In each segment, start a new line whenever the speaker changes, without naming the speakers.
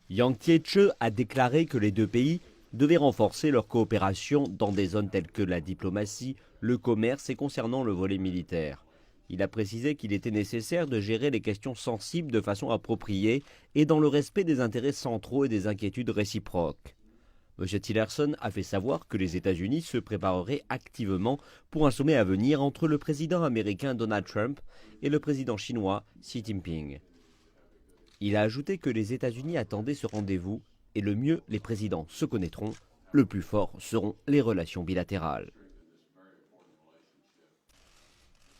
Yang Jiechi a déclaré que les deux pays devaient renforcer leur coopération dans des zones telles que la diplomatie, le commerce et concernant le volet militaire. Il a précisé qu'il était nécessaire de gérer les questions sensibles de façon appropriée et dans le respect des intérêts centraux et des inquiétudes réciproques. M. Tillerson a fait savoir que les États-Unis se prépareraient activement pour un sommet à venir entre le président américain Donald Trump et le président chinois Xi Jinping. Il a ajouté que les États-Unis attendaient ce rendez-vous et le mieux les présidents se connaîtront, le plus fort seront les relations bilatérales.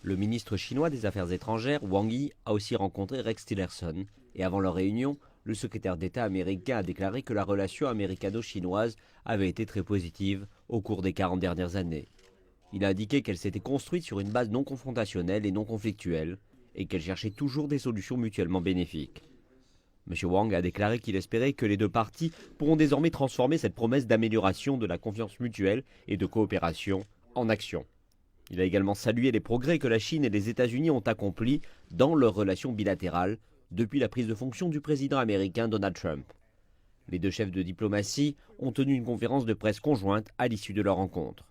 Le ministre chinois des Affaires étrangères, Wang Yi, a aussi rencontré Rex Tillerson et avant leur réunion, le secrétaire d'État américain a déclaré que la relation américano-chinoise avait été très positive au cours des 40 dernières années. Il a indiqué qu'elle s'était construite sur une base non confrontationnelle et non conflictuelle et qu'elle cherchait toujours des solutions mutuellement bénéfiques. M. Wang a déclaré qu'il espérait que les deux parties pourront désormais transformer cette promesse d'amélioration de la confiance mutuelle et de coopération en action. Il a également salué les progrès que la Chine et les États-Unis ont accomplis dans leurs relations bilatérales depuis la prise de fonction du président américain Donald Trump. Les deux chefs de diplomatie ont tenu une conférence de presse conjointe à l'issue de leur rencontre.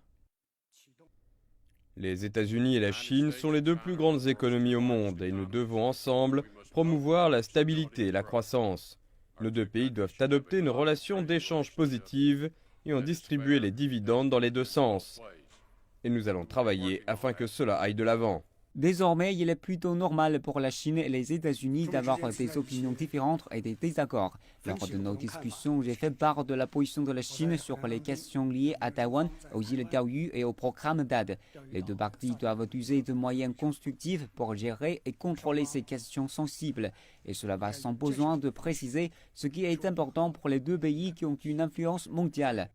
Les États-Unis et la Chine sont les deux plus grandes économies au monde et nous devons ensemble promouvoir la stabilité et la croissance. Nos deux pays doivent adopter une relation d'échange positive et en distribuer les dividendes dans les deux sens. Et nous allons travailler afin que cela aille de l'avant.
Désormais, il est plutôt normal pour la Chine et les États-Unis d'avoir des opinions différentes et des désaccords. Lors de nos discussions, j'ai fait part de la position de la Chine sur les questions liées à Taïwan, aux îles Diaoyu et au programme d'aide. Les deux parties doivent user de moyens constructifs pour gérer et contrôler ces questions sensibles. Et cela va sans besoin de préciser ce qui est important pour les deux pays qui ont une influence mondiale.